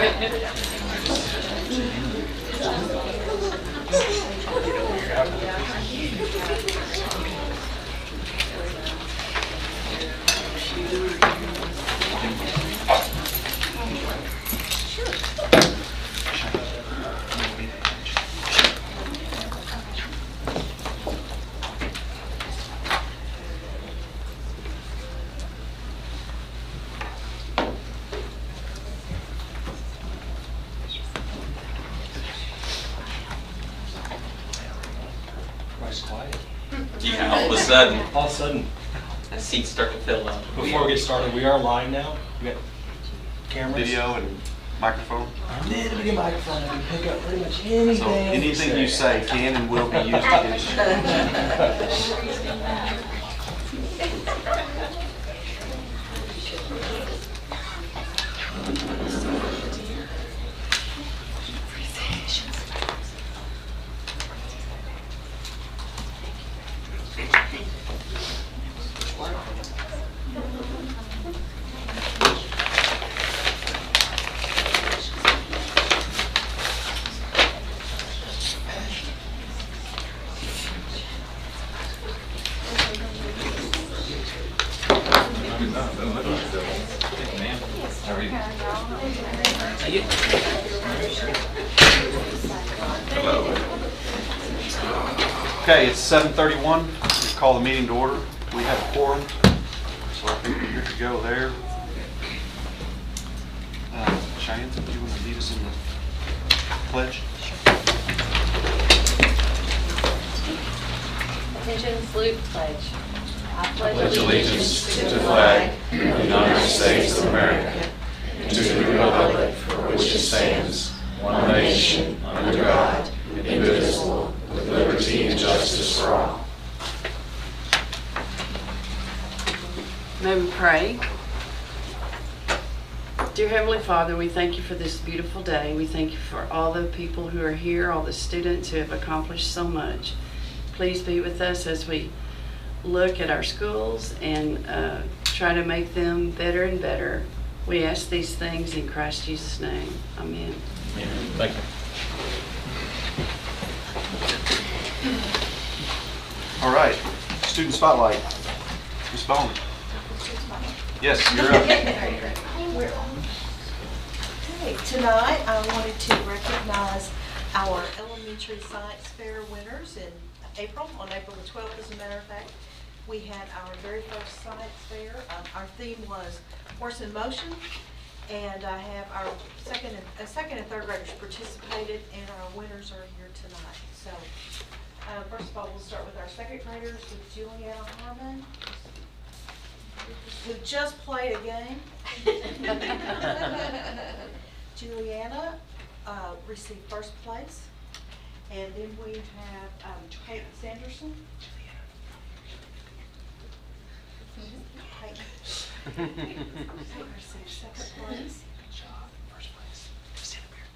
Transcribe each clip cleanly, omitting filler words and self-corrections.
Quiet. Yeah, all of a sudden, All of a sudden, the seats start to fill up. before we get started, we are live now. We got cameras. Video and microphone. Little bitty microphone that can pick up pretty much anything. So anything you say can and will be used against you. Okay, it's 7:31. We call the meeting to order. We have a quorum, so I think we're good to go there. Cheyenne, do you want to lead us in the pledge? Attention, salute, pledge. I pledge allegiance to the flag of the United States of America, and to the republic for which it stands, one nation, under God, indivisible, with liberty and justice for all. May we pray? Dear Heavenly Father, we thank you for this beautiful day. We thank you for all the people who are here, all the students who have accomplished so much. Please be with us as we look at our schools and try to make them better and better. We ask these things in Christ Jesus' name. Amen. Amen. Thank you. All right, student spotlight. Ms. Bowman. Yes, you're up. Okay, tonight I wanted to recognize our elementary science fair winners in April, on April the 12th as a matter of fact. We had our very first science fair. Our theme was Horse in Motion, and I have our second and third graders participated, and our winners are here tonight. So first of all, we'll start with our second graders with Juliana Harmon, who just played a game. Juliana received first place. And then we have Peyton Sanderson. Peyton received second place. Good job. First place. Stand up here.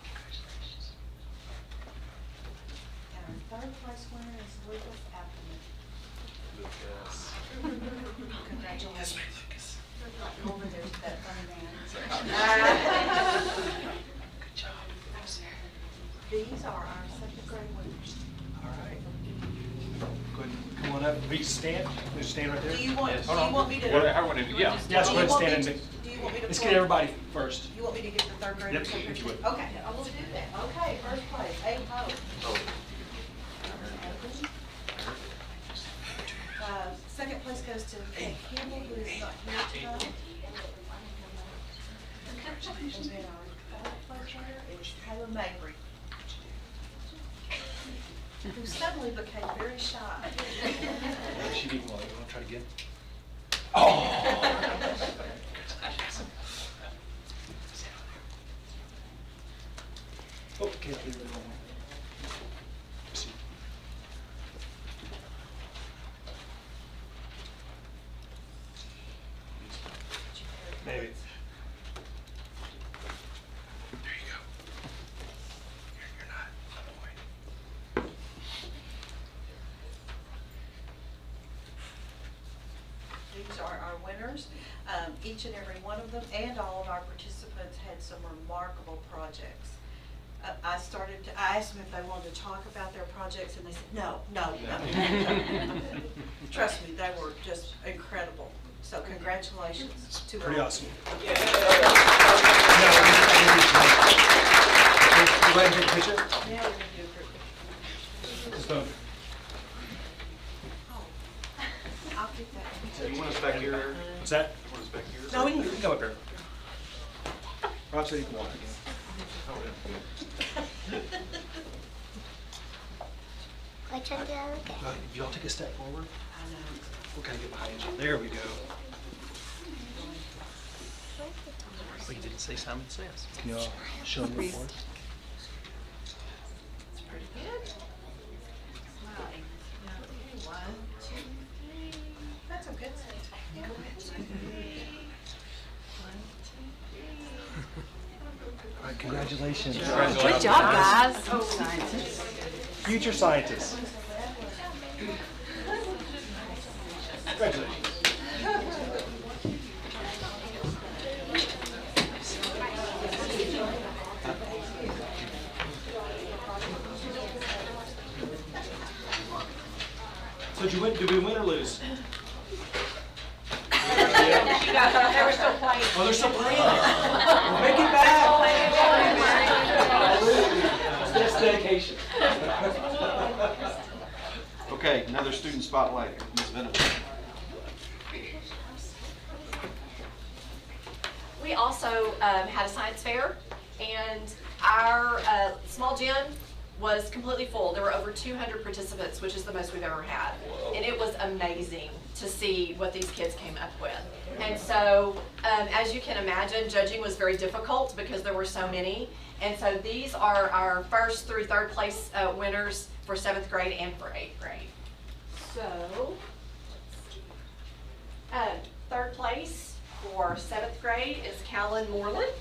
Congratulations. And our third place winner is Lucas Appleman. Lucas. Congratulations. Yes, ma'am, Lucas. Over there to that funny man. Good job. These are our second grade winners. All right. Go ahead and come on up. Please stand. Please stand right there. Do you want, Yes. do you want me to? Yeah. Yes, go ahead and stand. Do you want me to? Let's get everybody first. You want me to get the third graders? Yep, if you would. Okay, I will do that. Okay, first place, A. Hope. Second place goes to Kate Campbell, who is not here tonight. And then our third place winner is Taylor Mabry, who suddenly became very shy. She didn't want to. You want to try again? Oh! Oh, can't leave it alone. Maybe. There you go. You're not a boy. These are our winners. Each and every one of them and all of our participants had some remarkable projects. I asked them if they wanted to talk about their projects, and they said, no. Trust me, they were just incredible. So congratulations to all. Pretty awesome. Yeah. Go ahead and take a picture. Now we're gonna do a group. Just don't. Oh, I'll get that. You want us back here, Eric? What's that? Want us back here? No, we can go up there. Rob said you can walk again. Which one do I look at? If y'all take a step forward, we'll kind of get behind you. There we go. Oh, you didn't say Simon Says. Can y'all show them the board? It's pretty good. Smiling. One, two, three. That's a good size. One, two, three. All right, congratulations. Good job, guys. Future scientists. Congratulations. So did we win or lose? They were still playing. Oh, they're still playing. Well, make it back. That's dedication. Okay, another student spotlight, Ms. Venom. We also had a science fair, and our small gym was completely full. There were over 200 participants, which is the most we've ever had. And it was amazing to see what these kids came up with. And so, as you can imagine, judging was very difficult because there were so many. And so these are our first through third place winners for 7th grade and for 8th grade. So, third place for 7th grade is Callan Moreland.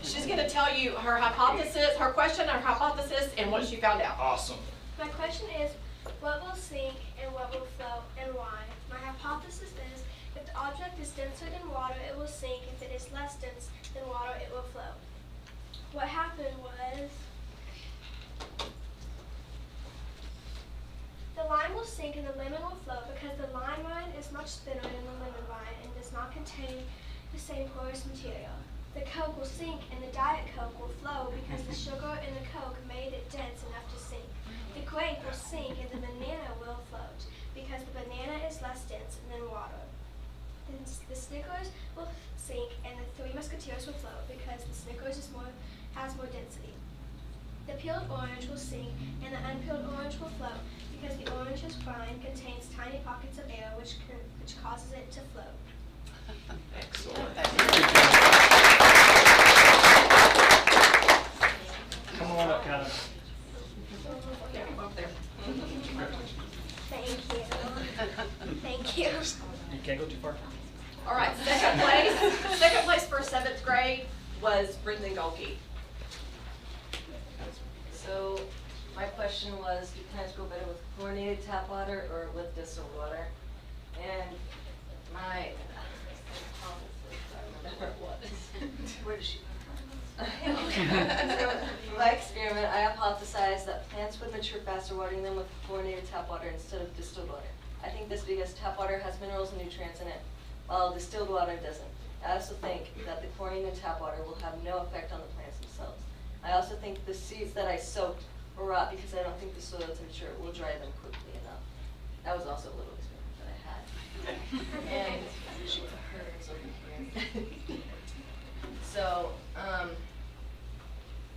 She's going to tell you her hypothesis, her question, her hypothesis, and what she found out. Awesome. My question is, what will sink and what will float and why? My hypothesis is, if the object is denser than water, it will sink. If it is less dense than water, it will float. What happened was, the lime will sink and the lemon will float because the lime rind is much thinner than the lemon rind and does not contain the same porous material. The Coke will sink and the Diet Coke will flow because the sugar in the Coke made it dense enough to sink. The grape will sink and the banana will float because the banana is less dense than water. The Snickers will sink and the Three Musketeers will float because the Snickers has more density. The peeled orange will sink and the unpeeled orange will float because the orange's rind contains tiny pockets of air which causes it to float. Come on up, Callan. Thank you. Thank you. You can't go too far. All right, second place for 7th grade was Brendan Golke. So my question was, do plants grow better with chlorinated tap water or with distilled water? And my where does she from my experiment, I hypothesized that plants would mature faster watering them with chlorinated tap water instead of distilled water. I think this because tap water has minerals and nutrients in it, while distilled water doesn't. I also think that the chlorine in tap water will have no effect on the plants themselves. I also think the seeds that I soaked were rot because I don't think the soil temperature will dry them quickly enough. That was also a little experiment that I had. And she put hers over here. So,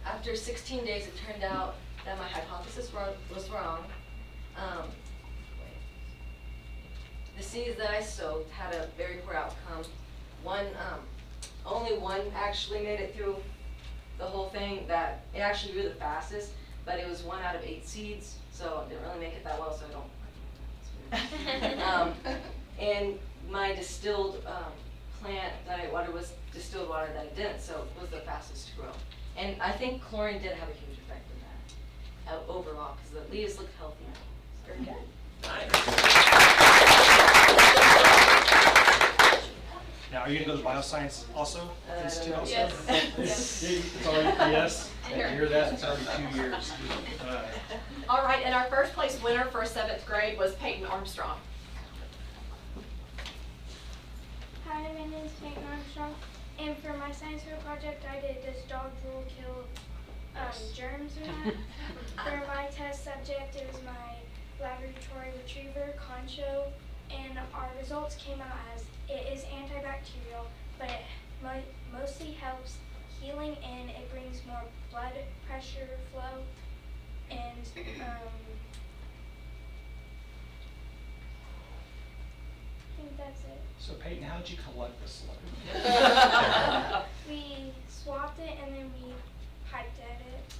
after 16 days, it turned out that my hypothesis was wrong. The seeds that I soaked had a very poor outcome. Only one actually made it through the whole thing. That it actually grew the fastest, but it was 1 out of 8 seeds, so it didn't really make it that well. So I don't. And my distilled plant that I watered was distilled water that I didn't, so it was the fastest to grow. And I think chlorine did have a huge effect in that overall, because the leaves looked healthy. Very good. Nice. Are you gonna go to bioscience also? Institute also? Yes. It's already, yes. I hear that, it's already 2 years. All right, and our first place winner for 7th grade was Peyton Armstrong. Hi, my name is Peyton Armstrong, and for my science fair project, I did does dog drool kill germs or not? For my test subject, it was my laboratory retriever, Concho, and our results came out as it is antibacterial, but it mostly helps healing and it brings more blood pressure flow, and I think that's it. So Peyton, how did you collect this slug? We swapped it and then we piped at it.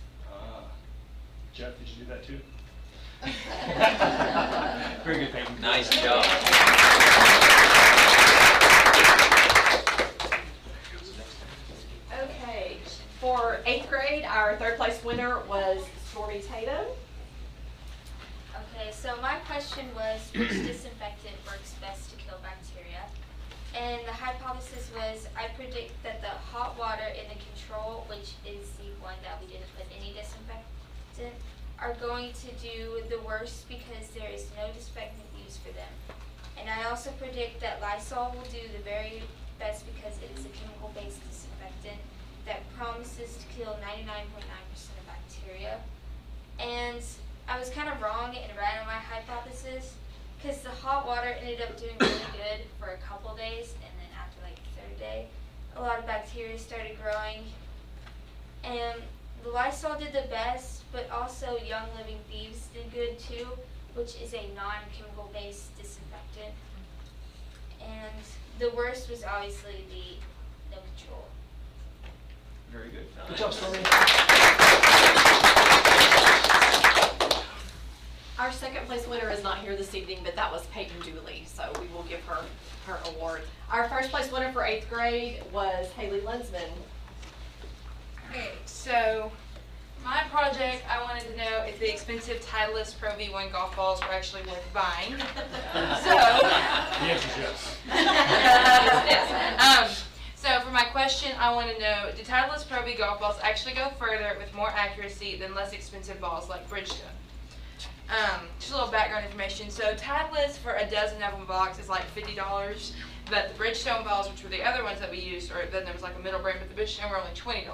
Jeff, did you do that too? Very good, Peyton. Nice job. Okay, for 8th grade, our 3rd place winner was Stormy Tatum. Okay, so my question was which disinfectant works best to kill bacteria? And the hypothesis was I predict that the hot water in the control, which is the one that we didn't put any disinfectant, are going to do the worst because there is no disinfectant used for them. And I also predict that Lysol will do the very best because it is a chemical-based disinfectant that promises to kill 99.9% of bacteria. And I was kind of wrong and right on my hypothesis because the hot water ended up doing really good for a couple days, and then after like the 3rd day, a lot of bacteria started growing. And the Lysol did the best, but also Young Living Thieves did good too, which is a non-chemical based disinfectant. And the worst was obviously the no control. Very good. Good job, Stormy. Our 2nd place winner is not here this evening, but that was Peyton Dooley, so we will give her her award. Our 1st place winner for 8th grade was Haley Lensman. Okay, so my project, I wanted to know if the expensive Titleist Pro V1 golf balls were actually worth buying. So, The answer is yes. So for my question, I want to know, do Titleist Pro V golf balls actually go further with more accuracy than less expensive balls like Bridgestone? Just a little background information. So Titleist for a dozen of them box is like $50, but the Bridgestone balls, which were the other ones that we used, or then there was like a middle brand, but the Bridgestone were only $20.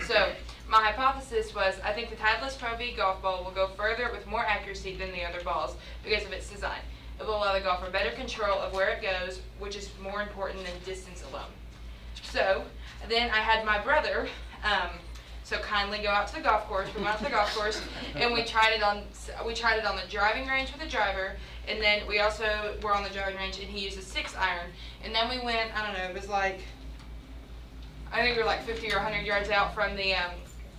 So my hypothesis was I think the Titleist Pro V golf ball will go further with more accuracy than the other balls because of its design. It will allow the golfer better control of where it goes, which is more important than distance alone. So then I had my brother so kindly go out to the golf course. We went out to the golf course and we tried it on the driving range with a driver, and then we also were on the driving range and he used a 6-iron, and then we went, I don't know, it was like, I think we were like 50 or 100 yards out from the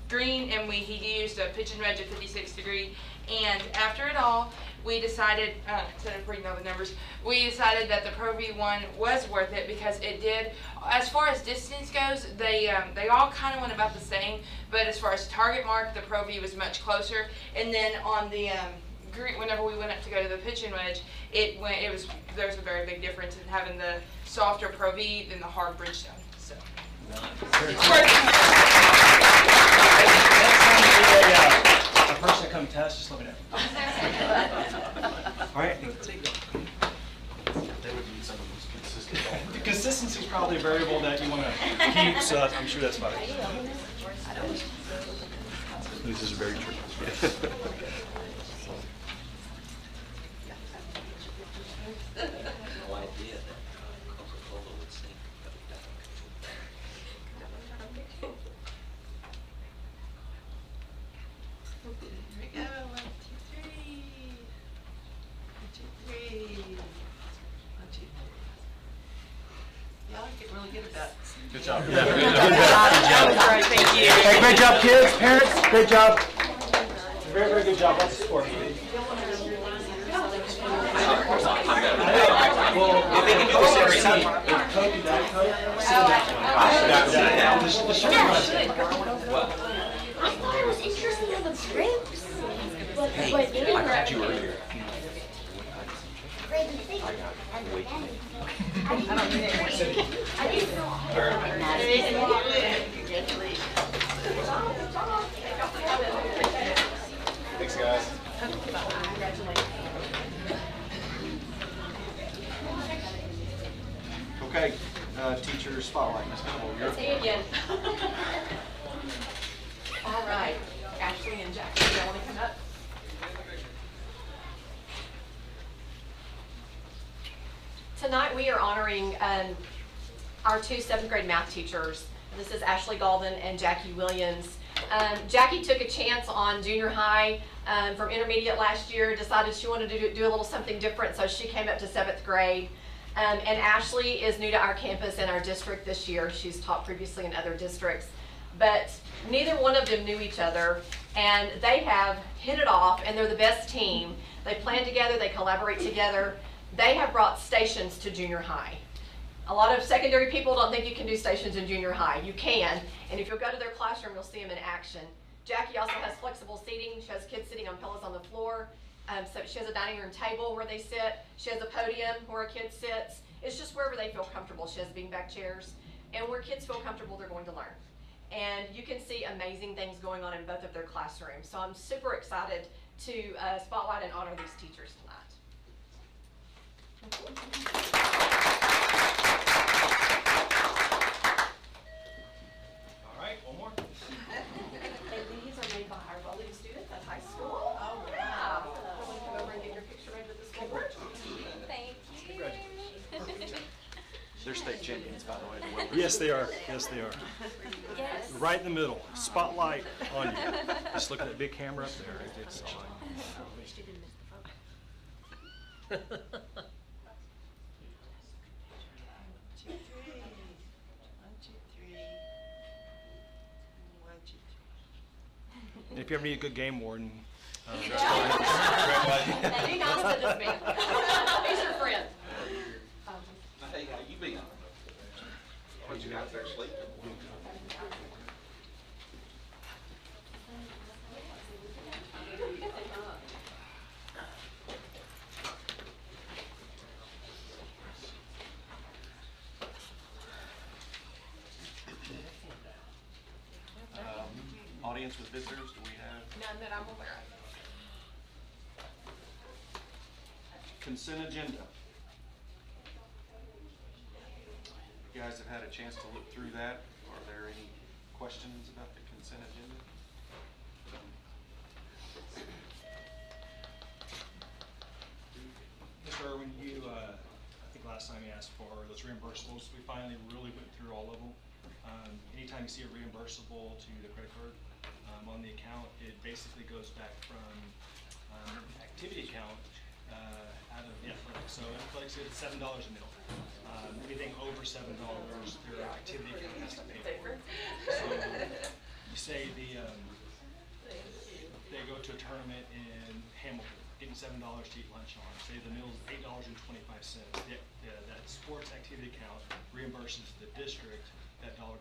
green, and he used a pitch and wedge at 56 degree. And after it all, we decided, instead of reading all the numbers, we decided that the Pro V1 was worth it because it did, as far as distance goes, they all kind of went about the same, but as far as target mark, the Pro V was much closer. And then on the green, whenever we went up to go to the pitch and wedge, there was a very big difference in having the softer Pro V than the hard Bridgestone. So. A person that come test, just let me know. All right. The consistency is probably a variable that you want to keep, so I'm sure that's fine. This is very true. No idea that Coca-Cola would sing. Here we go. 1, 2, 3. 1, 2, 3. 1, 2, 3. Y'all get really good at that. Good job. That was great. Thank you. Hey, great job, kids, parents, great job. Very, very good job. That's the score. Well, if they can do this every team. Coke and Diet Coke. The sugar runs it. I thought it was interesting on the drinks. Hey, I called you earlier. Great. Thanks, guys. Okay, teacher spotlight, Ms. Campbell, you're up. See you again. All right, Ashley and Jackie, y'all want to come up? Tonight, we are honoring our two 7th grade math teachers. This is Ashley Galvin and Jackie Williams. Jackie took a chance on junior high from intermediate last year, decided she wanted to do a little something different, so she came up to 7th grade. And Ashley is new to our campus and our district this year. She's taught previously in other districts. But neither one of them knew each other, and they have hit it off, and they're the best team. They plan together, they collaborate together. They have brought stations to junior high. A lot of secondary people don't think you can do stations in junior high. You can, and if you'll go to their classroom, you'll see them in action. Jackie also has flexible seating. She has kids sitting on pillows on the floor. So she has a dining room table where they sit. She has a podium where a kid sits. It's just wherever they feel comfortable. She has beanbag chairs. And where kids feel comfortable, they're going to learn. And you can see amazing things going on in both of their classrooms. So I'm super excited to spotlight and honor these teachers tonight. All right, one more. And these are made by our welding students at high school. Oh, yeah. Want to come over and get your picture made with the school board? Thank you. They're state champions, by the way. the Wilbur. Yes, they are. Yes, they are. Yes. Right in the middle. Spotlight on you. Just look at that big camera up there. It's on. And if you ever need a good game warden, That'd be nice to just be. He's your friend. Hey, how you been? What you out there sleeping? Audience with visitors, do we have? None that I'm aware of. Consent agenda. You guys have had a chance to look through that. Are there any questions about the consent agenda? Mr. Irwin, I think last time you asked for those reimbursables. We finally really went through all of them. Anytime you see a reimbursable to the credit card on the account, it basically goes back from activity account out of athletics. So athletics is $7 a meal. Anything over $7, their activity account has to pay for it. So you say they go to a tournament in Hamilton, getting $7 to eat lunch on. Say the meal is $8.25. That sports activity account reimburses the district that $1.25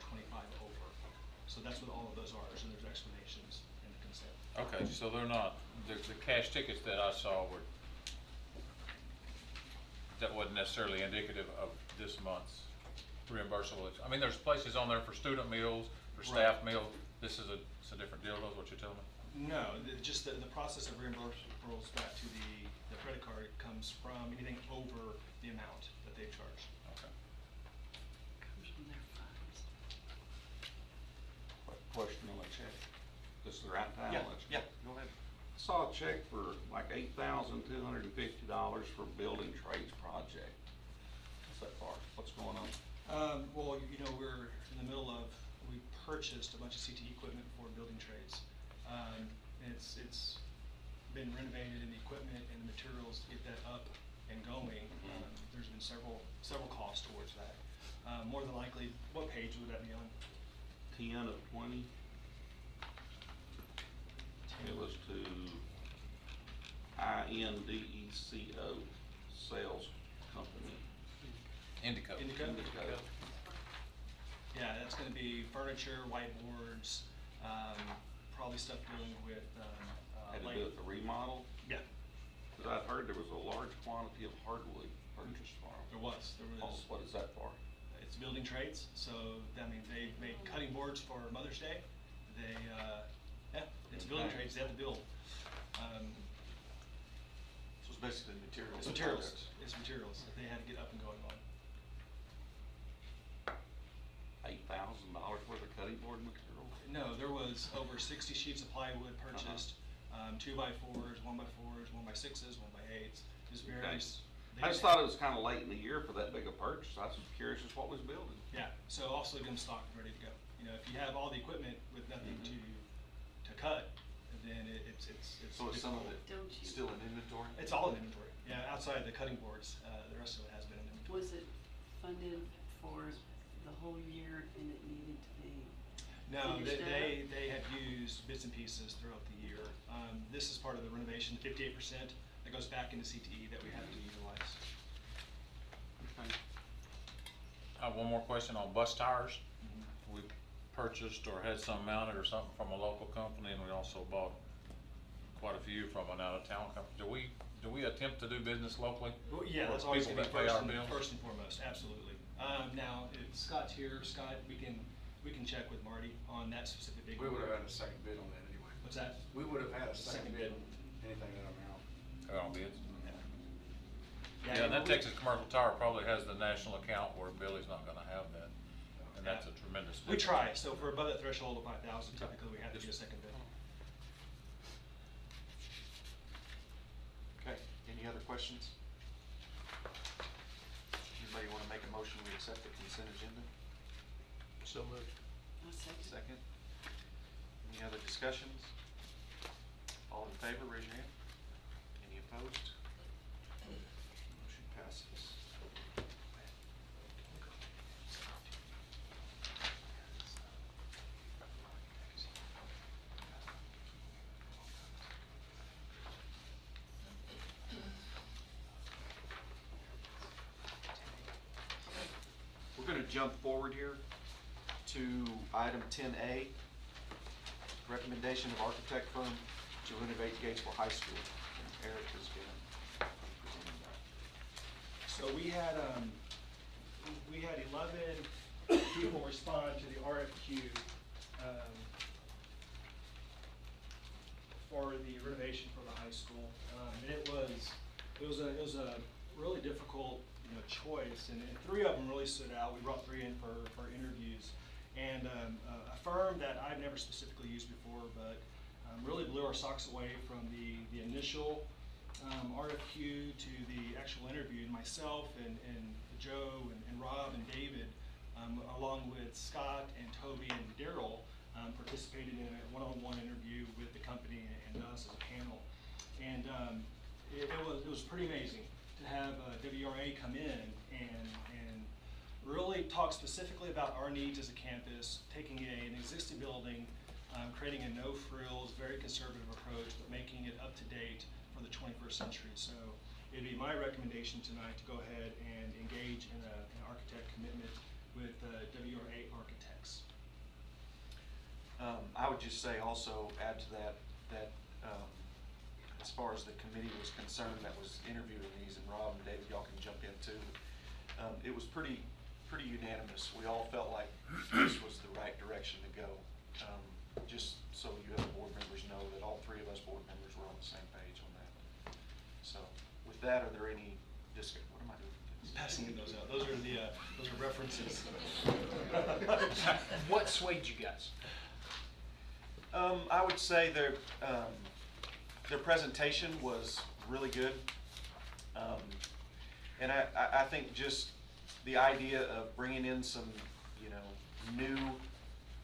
over. So that's what all of those are, and there's explanations in the consent. Okay, so they're not, the cash tickets that I saw were, that wasn't necessarily indicative of this month's reimbursable. I mean, there's places on there for student meals, for staff meals. This is it's a different deal, is what you're telling me? No, just the process of reimbursables back to the credit card comes from anything over the amount that they've charged. Okay. Comes from their funds. Question on the check. This is the right time? Yeah, go ahead. I saw a check for like $8,250 for building trades project. What's that for? What's going on? Well, you know, we're in the middle of, we purchased a bunch of CTE equipment for building trades. It's been renovated, and the equipment and the materials to get that up and going. There's been several costs towards that. More than likely, what page would that be on? 10 of 20. It was to INDECO Sales Company. Indico. Indico? Indico. Yeah, that's gonna be furniture, whiteboards, probably stuff dealing with, Had to like, do with the remodel. yeah. Cause I've heard there was a large quantity of hardwood purchased for them. There was. What is that for? It's building trades, so that means they made cutting boards for Mother's Day. They, yeah, it's building Okay. trades, they have to build. So it's basically materials. It's materials, it's materials that they had to get up and going on. $8,000 worth of cutting board material? No, there was over 60 sheets of plywood purchased, 2x4s, 1x4s, 1x6s, 1x8s, just various. I just thought it was kind of late in the year for that big a purchase. I was curious as what was building. Yeah, so also get them stocked and ready to go. You know, if you have all the equipment with nothing to cut, then it's. So is some of it Don't you- still in inventory? It's all in inventory, yeah, outside the cutting boards, the rest of it has been in inventory. Was it funded for the whole year and it needed to be? No, finished up? they have used bits and pieces throughout the year. This is part of the renovation, 58% that goes back into CTE that we have to utilize. Okay. I have one more question on bus tires. We purchased or had some mounted or something from a local company, and we also bought quite a few from an out-of-town company. Do we attempt to do business locally? Well, yeah, For that's always people gonna be that pay our bills? first and foremost, absolutely. Now, if Scott's here, Scott, we can check with Marty on that specific big. We would have had a second bid on that anyway. What's that? We would have had a second Second bid bid. on anything that amount. On bids? Yeah, Yeah, and that we- Texas Commercial Tire probably has the national account where Billy's not gonna have that. And that's a tremendous. We try, so for above that threshold of 5,000, typically we have to get a second bid. Okay, any other questions? Anybody want to make a motion we accept the consent agenda? So moved. A second. Second. Any other discussions? All in favor, raise your hand. Any opposed? Motion passes. We're going to jump forward here to item 10A, recommendation of architect firm to renovate Gatesville High School. And Eric is going to present that. So we had 11 people respond to the RFQ for the renovation for the high school. And it was a really difficult, choice, and 3 of them really stood out. We brought 3 in for interviews, and a firm that I've never specifically used before, but really blew our socks away from the initial RFQ to the actual interview. And myself and Joe and Rob and David, along with Scott and Toby and Daryl, participated in a one-on-one interview with the company and us as a panel. And it was pretty amazing to have WRA come in and really talk specifically about our needs as a campus, taking an existing building, creating a no-frills, very conservative approach, but making it up to date for the 21st century. So it'd be my recommendation tonight to go ahead and engage in an architect commitment with WRA Architects. I would just say also, add to that as far as the committee was concerned that was interviewing these, and Rob and David, y'all can jump in too. It was pretty unanimous. We all felt like this was the right direction to go. Just so you other board members know that all 3 of us board members were on the same page on that. So with that, are there any what am I doing with this? Passing those out. Those are references. What swayed you guys? I would say their presentation was really good. And I think just the idea of bringing in some,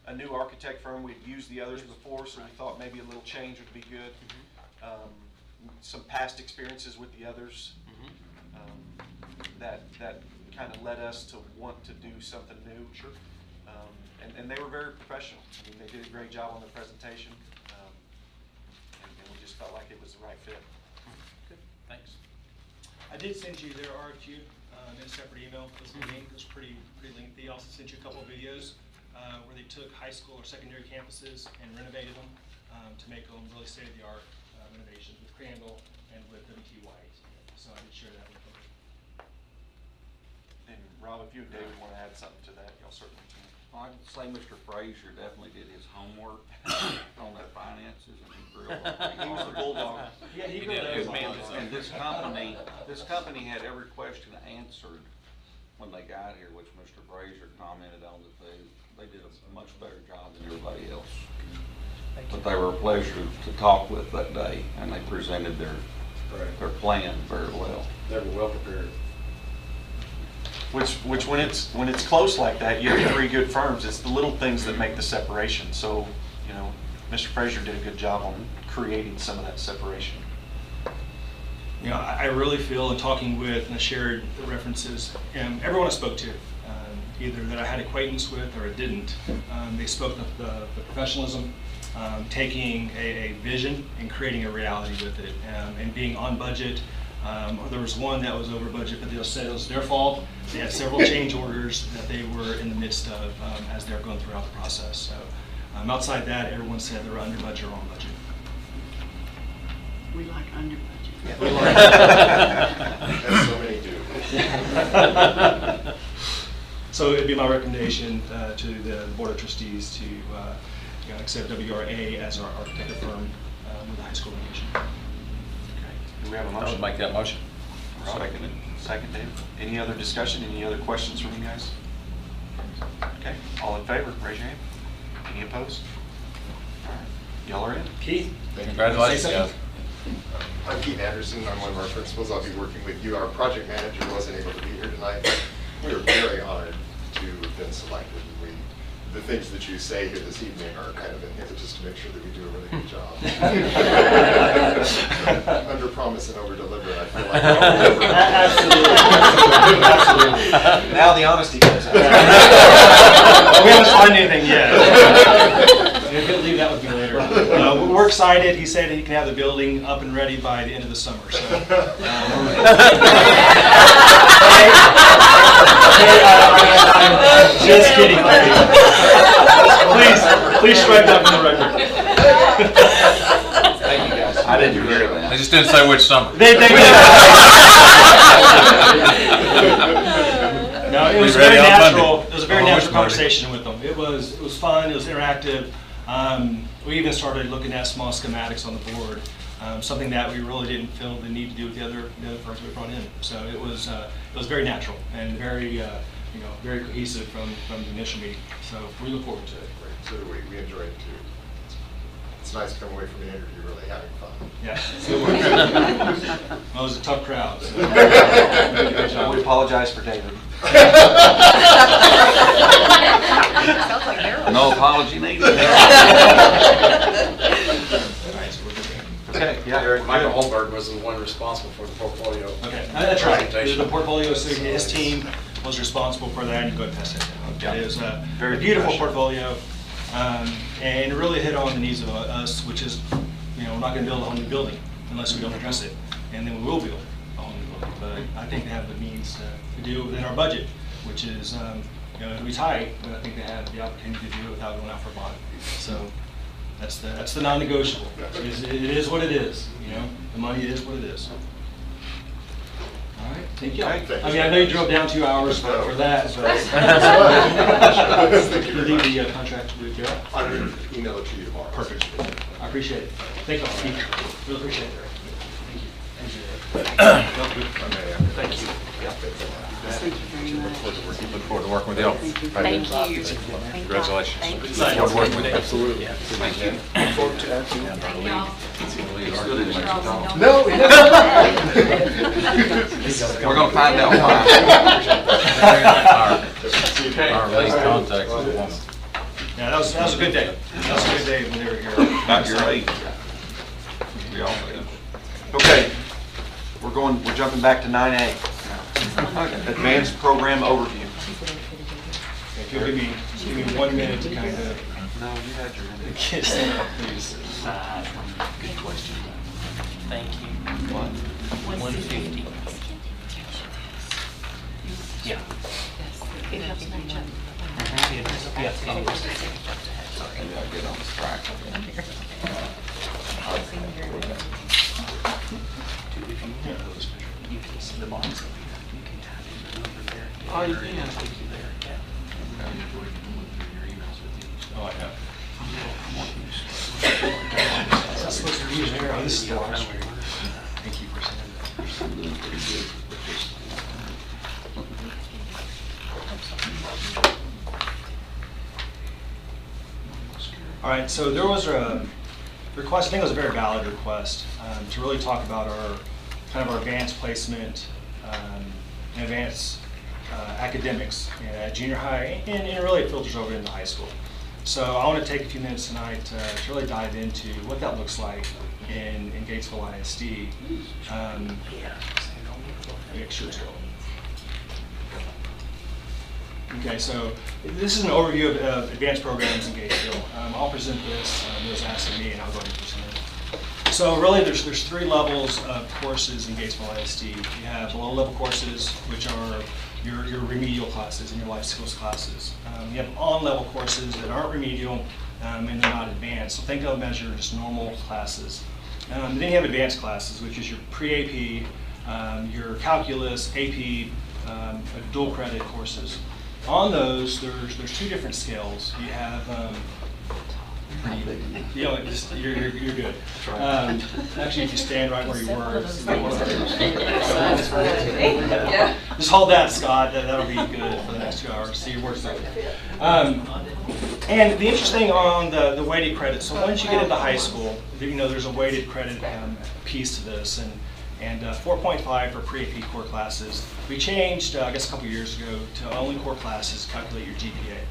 a new architect firm. We'd used the others before, so we thought maybe a little change would be good. Some past experiences with the others that kind of led us to want to do something new. Sure. And they were very professional. I mean, they did a great job on the presentation, and we just felt like it was the right fit. Good, thanks. I did send you their RFQ in a separate email. It was pretty lengthy. I also sent you a couple of videos where they took high school or secondary campuses and renovated them to make them really state-of-the-art renovations with Crandall, and with WT White. So I did share that with them. And Rob, if you and David want to add something to that, y'all certainly can. I'd say Mr. Frazier definitely did his homework on their finances, and he grilled them pretty He was the hard. bulldog. Yeah, he did. really And this company had every question answered when they got here, which Mr. Frazier commented on, that they did a much better job than everybody else. But they were a pleasure to talk with that day, and they presented their plan very well. They were well prepared. Which when it's close like that, you have three good firms. It's the little things that make the separation. So, you know, Mr. Frazier did a good job on creating some of that separation. You know, I really feel in talking with and I shared the references, everyone I spoke to, either that I had acquaintance with or didn't, they spoke of the professionalism, taking a vision and creating a reality with it, and being on budget. There was one that was over budget, but they said it was their fault. They had several change orders that they were in the midst of as they were going throughout the process. So outside that, everyone said they were under budget or on budget. We like under budget. As so many do. So it'd be my recommendation to the Board of Trustees to accept WRA as our architecture firm with the high school location. Do we have a I motion? would make that motion. Second. Second, Dave. Any other discussion? Any other questions from you guys? Okay, all in favor, raise your hand. Any opposed? All right, y'all are in. Keith? Congratulations, Say guys. I'm Keith Anderson. I'm one of our principals. I'll be working with you. Our project manager wasn't able to be here tonight, but we are very honored to have been selected. The things that you say here this evening are kind of in here just to make sure that we do a really good job. Under promise and over deliver, I feel like. Absolutely. Absolutely. Now the honesty comes out. We haven't signed anything yet. If he'll leave that with me later. We're excited. He said he can have the building up and ready by the end of the summer. So, just kidding. Please strike that from the record. Thank you, guys. I didn't hear that. They just didn't say which summer. No, it was very natural. It was a very natural conversation with them. It was fun. It was interactive. We even started looking at small schematics on the board, something that we really didn't feel the need to do with the other firms we brought in. So it was very natural and very very cohesive from the initial meeting. So we look forward to it. So we enjoy it too. It's nice to come away from the interview really having fun. Yeah. Well, it was a tough crowd. So. Good job. We apologize for David. Sounds like Harold. No apology needed. Okay, yeah. Eric, Michael Holberg was the one responsible for the portfolio. Okay, that's right. Presentation. The portfolio, so his team was responsible for that, and you go ahead and pass that down. Yeah. It was a Very beautiful professional. portfolio, and it really hit on the needs of us, which is, we're not going to build a whole new building unless we don't address it, and then we will build a whole new building. But I think they have the means to do it within our budget, which is, it'll be tight, but I think they have the opportunity to do it without going out for bond. So that's the non-negotiable. It is what it is. The money is what it is. All right, thank you. Okay. I mean, I know you drove down 2 hours for that, but Thank you you very much. leave the contract with Garrett. I'm going to email it to you tomorrow. Perfect. I appreciate it. Thank you. Really appreciate it. Thank you. Thank you. Thank you very much. Look forward to working with y'all. Thank you. Congratulations. Thank you. Look forward to working with you. Absolutely. Thank you. No, we We're gonna find out why. Our lead contact is the woman. Yeah, that was a good day. That was a good day when they were here. About your age. We all do. Okay, we're jumping back to 9A. Advanced program overview. If you'll give me 1 minute to kind of No, you had your hand. get set up, please. Good question. Thank you. 150. Yeah. It helps match up. Maybe I'll get on the track. You can see the bonds over here. You can tap in over there. Oh, you can. Take you there, yeah. Oh, I have. That's supposed to be there. Oh, this is the last one. Thank you for saying that. All right, so there was a request, I think it was a very valid request, to really talk about our kind of our advanced placement and advanced academics at junior high, and really it filters over into high school. So I want to take a few minutes tonight to really dive into what that looks like in Gatesville ISD. Make sure it's going. Okay, so this is an overview of advanced programs in Gatesville. I'll present this. It was asked of me, and I'll go ahead and present it. So really, there's three levels of courses in Gatesville ISD. You have below-level courses, which are your remedial classes and your life skills classes. You have on-level courses that aren't remedial and they're not advanced. So think of them as your just normal classes. Then you have advanced classes, which is your pre-AP, your calculus, AP, dual credit courses. On those, there's two different scales. You have, you're good. Actually, if you stand right where you were. Just hold that, Scott. That'll be good for the next 2 hours. See your work through it. And the interesting on the weighted credit, so once you get into high school, there's a weighted credit piece to this. And 4.5 for pre-AP core classes. We changed, I guess a couple years ago, to only core classes calculate your GPA.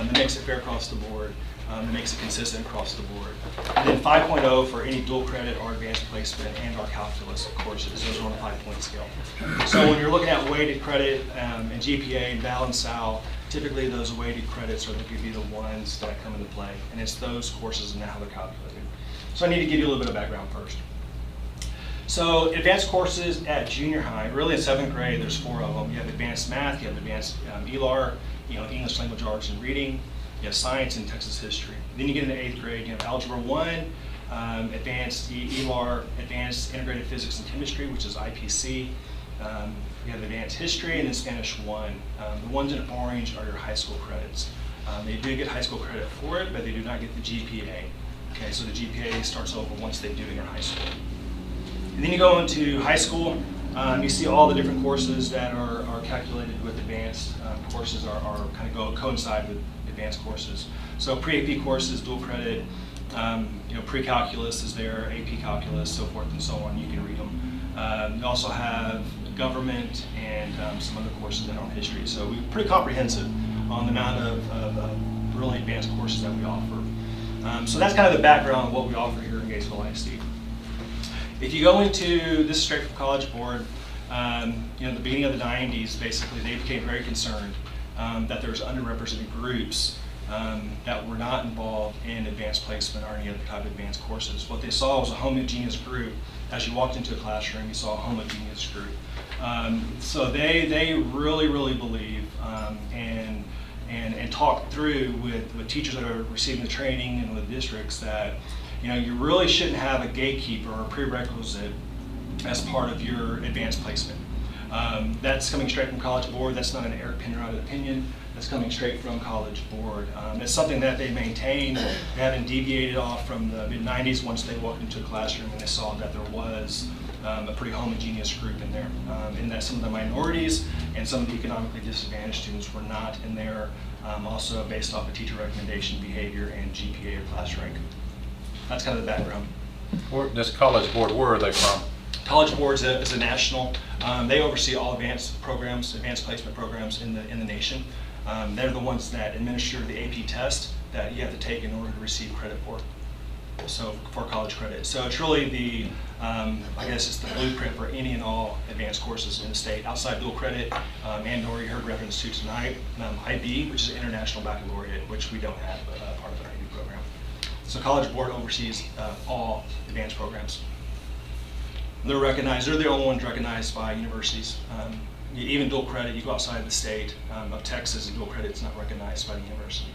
It makes it fair across the board. It makes it consistent across the board. And then 5.0 for any dual credit or advanced placement and our calculus courses. Those are on a 5-point scale. So when you're looking at weighted credit and GPA and balance out, typically those weighted credits are going to be the ones that come into play. And it's those courses and how they're calculated. So I need to give you a little bit of background first. So advanced courses at junior high, really in 7th grade, there's 4 of them. You have advanced math, you have advanced ELAR, English language arts and reading, you have science and Texas history. Then you get into 8th grade, you have algebra 1, advanced ELAR, advanced integrated physics and chemistry, which is IPC. You have advanced history and then Spanish 1. The ones in orange are your high school credits. They do get high school credit for it, but they do not get the GPA. Okay, so the GPA starts over once they do enter high school. And then you go into high school, you see all the different courses that are calculated with advanced courses kind of coincide with advanced courses. So pre-AP courses, dual credit, pre-calculus is there, AP calculus, so forth and so on. You can read them. You also have government and some other courses that are on history. So we're pretty comprehensive on the amount of really advanced courses that we offer. So that's kind of the background of what we offer here in Gatesville ISD. If you go into, this is straight from College Board, the beginning of the 90s, basically, they became very concerned that there was underrepresented groups that were not involved in advanced placement or any other type of advanced courses. What they saw was a homogeneous group. As you walked into a classroom, you saw a homogeneous group. So they really, really believe and talk through with teachers that are receiving the training and with districts that you really shouldn't have a gatekeeper or a prerequisite as part of your advanced placement. That's coming straight from College Board. That's not an Eric Penrod opinion. That's coming straight from College Board. It's something that they maintain. They haven't deviated off from the mid-90s once they walked into a classroom and they saw that there was a pretty homogeneous group in there. And that some of the minorities and some of the economically disadvantaged students were not in there, also based off of teacher recommendation, behavior, and GPA or class rank. That's kind of the background. This College Board, where are they from? College Board is a national. They oversee all advanced programs, advanced placement programs in the nation. They're the ones that administer the AP test that you have to take in order to receive credit for. So for college credit. So it's really the, I guess it's the blueprint for any and all advanced courses in the state outside dual credit, and or you heard reference to tonight, IB, which is International Baccalaureate, which we don't have part of our IB program. So College Board oversees all advanced programs. They're recognized, they're the only ones recognized by universities. Even dual credit, you go outside the state of Texas and dual credit is not recognized by the university.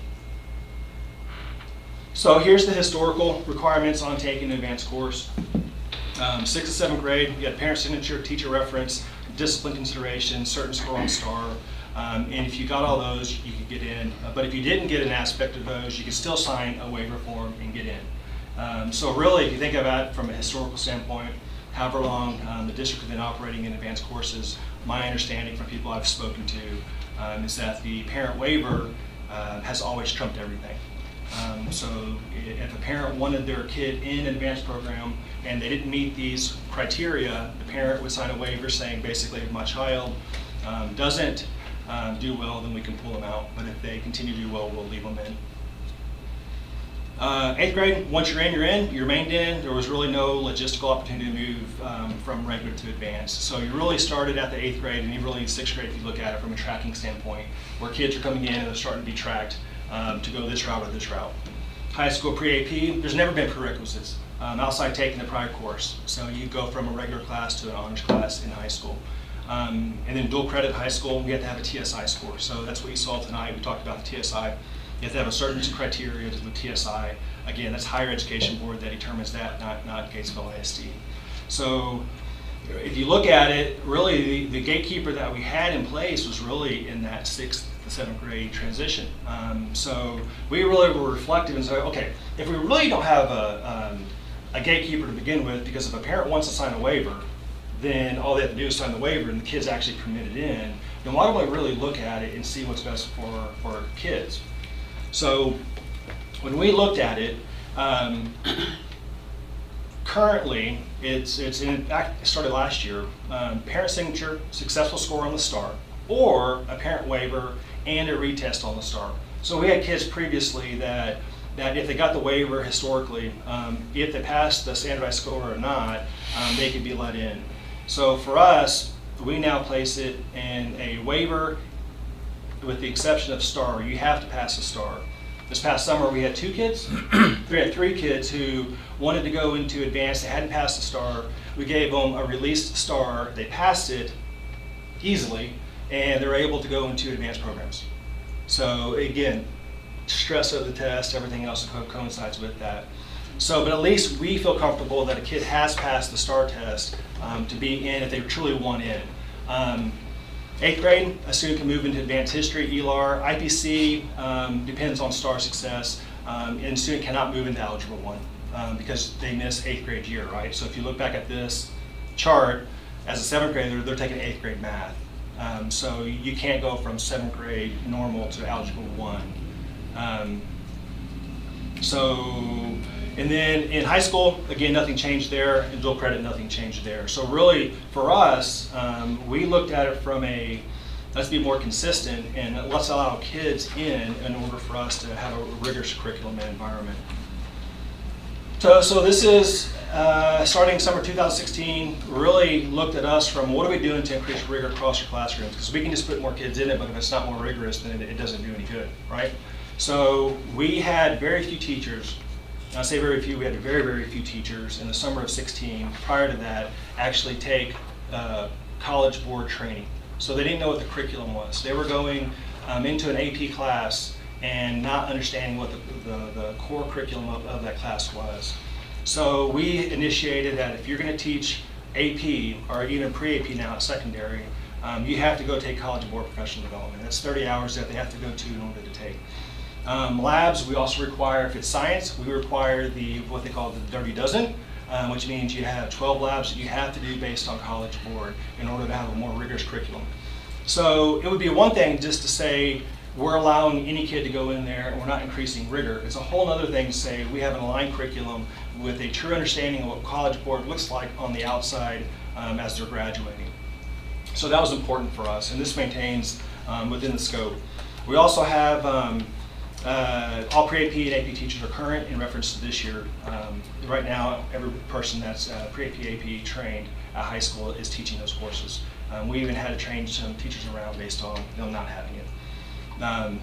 So here's the historical requirements on taking an advanced course. 6th to 7th grade, you got parent signature, teacher reference, discipline consideration, certain score on STAR. And if you got all those, you could get in. But if you didn't get an aspect of those, you could still sign a waiver form and get in. So really, if you think about it from a historical standpoint, however long the district has been operating in advanced courses, my understanding from people I've spoken to is that the parent waiver has always trumped everything. So if a parent wanted their kid in an advanced program and they didn't meet these criteria, the parent would sign a waiver saying basically if my child doesn't do well, then we can pull them out. But if they continue to do well, we'll leave them in. 8th grade, once you're in, you're remained in. There was really no logistical opportunity to move from regular to advanced. So you really started at the 8th grade, and even really 6th grade if you look at it from a tracking standpoint, where kids are coming in and they're starting to be tracked to go this route or this route. High school pre-AP, there's never been prerequisites outside taking the prior course. So you go from a regular class to an honors class in high school. And then dual credit high school, we have to have a TSI score. So that's what you saw tonight. We talked about the TSI. You have to have a certain criteria to the TSI. Again, that's Higher Education Board that determines that, not Gatesville ISD. So if you look at it, really the gatekeeper that we had in place was really in that 6th to 7th grade transition. So we really were reflective and said, okay, if we really don't have a gatekeeper to begin with, because if a parent wants to sign a waiver, then all they have to do is sign the waiver and the kid's actually permitted in, then why don't we really look at it and see what's best for kids? So when we looked at it, currently, it's in fact, it started last year, parent signature, successful score on the STAR, or a parent waiver and a retest on the STAR. So we had kids previously that if they got the waiver historically, if they passed the standardized score or not, they could be let in. So for us, we now place it in a waiver with the exception of STAR. You have to pass the STAR. This past summer, we had 2 kids. We had 3 kids who wanted to go into advanced. They hadn't passed the STAR. We gave them a released STAR. They passed it easily, and they were able to go into advanced programs. So again, stress of the test, everything else that coincides with that. So, but at least we feel comfortable that a kid has passed the STAR test to be in if they truly want in. 8th grade, a student can move into advanced history, ELAR, IPC, depends on STAR success, and a student cannot move into Algebra 1 because they miss 8th grade year, right? So if you look back at this chart, as a 7th grader, they're taking 8th grade math. So you can't go from 7th grade normal to Algebra 1. And then in high school, again, nothing changed there. In dual credit, nothing changed there. So really, for us, we looked at it from a, let's be more consistent and let's allow kids in order for us to have a rigorous curriculum and environment. So this is, starting summer 2016, really looked at us from what are we doing to increase rigor across your classrooms? Because we can just put more kids in it, but if it's not more rigorous, then it doesn't do any good, right? So we had very few teachers. I say very few, we had very, very few teachers in the summer of 16, prior to that, actually take college board training. So they didn't know what the curriculum was. They were going into an AP class and not understanding what the core curriculum of that class was. So we initiated that if you're gonna teach AP, or even pre-AP now at secondary, you have to go take college board professional development. That's 30 hours that they have to go to in order to take. Labs, we also require, if it's science, we require what they call the Dirty Dozen, which means you have 12 labs that you have to do based on College Board in order to have a more rigorous curriculum. So it would be one thing just to say we're allowing any kid to go in there and we're not increasing rigor. It's a whole other thing to say we have an aligned curriculum with a true understanding of what College Board looks like on the outside as they're graduating. So that was important for us, and this maintains within the scope. We also have all pre-AP and AP teachers are current in reference to this year. Right now, every person that's pre-AP, AP trained at high school is teaching those courses. We even had to train some teachers around based on them not having it.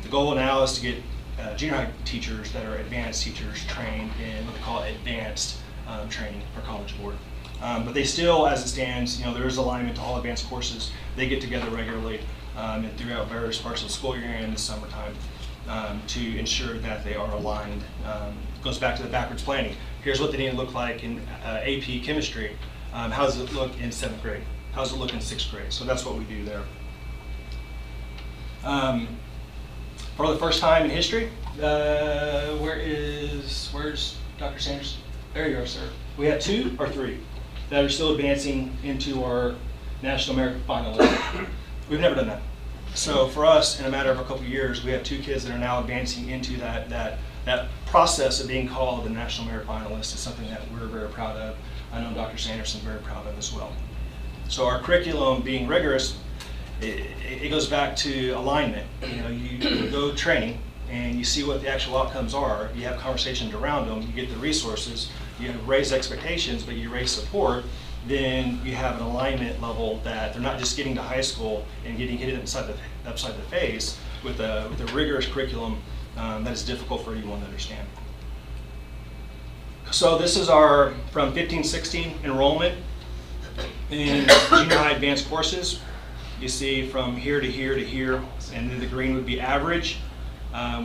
The goal now is to get junior high teachers that are advanced teachers trained in what they call advanced training for College Board. But they still, as it stands, there is alignment to all advanced courses. They get together regularly and throughout various parts of the school year and in the summertime. to ensure that they are aligned. Goes back to the backwards planning. Here's what they need to look like in AP chemistry. How does it look in 7th grade? How does it look in 6th grade? So that's what we do there. For the first time in history, where's Dr. Sanders? There you are, sir. We have 2 or 3 that are still advancing into our National Merit finalists. We've never done that. So for us, in a matter of a couple of years, we have 2 kids that are now advancing into that process of being called the National Merit finalist. Is something that we're very proud of. I know Dr. Sanderson is very proud of as well. So our curriculum being rigorous, it goes back to alignment. You know, you go training and you see what the actual outcomes are. You have conversations around them. You get the resources. You raise expectations, but you raise support. Then you have an alignment level that they're not just getting to high school and getting hit upside the face with a rigorous curriculum that is difficult for anyone to understand. So this is our from 15-16 enrollment in junior high advanced courses. You see from here to here to here, and then the green would be average.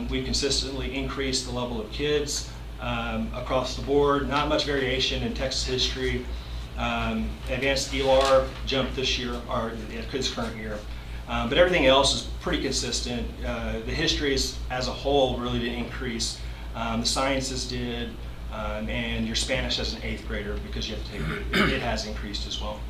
We've consistently increased the level of kids across the board. Not much variation in Texas history. Advanced ELAR jumped this year, or this current year. But everything else is pretty consistent. The histories as a whole really didn't increase. The sciences did, and your Spanish as an 8th grader, because you have to take it has increased as well.